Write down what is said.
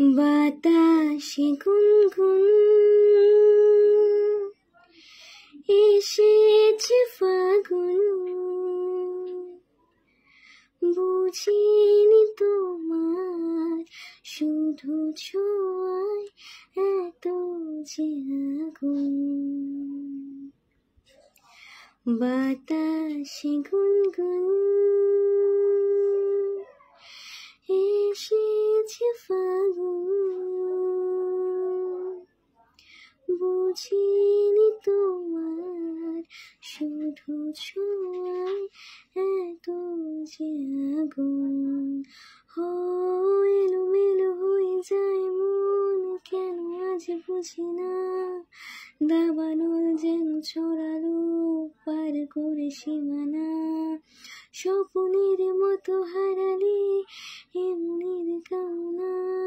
বাতাসে গুনগুন এসেছে ফাগুন, বুঝিনি তোমার শুধু ছোঁয়ায় এত যে আগুন। বাতাসে গুনগুন এসেছে ফাগুন, বুঝিনি তোমার শুধু ছোঁয়ায় এত যে আগুন। এলোমেলো হয়ে যায় মন, কেন আজ বুঝি না, দাবানল যেন ছড়ালো পার করে সীমানা। স্বপ্নের মতো হারালে এমনের কামনা,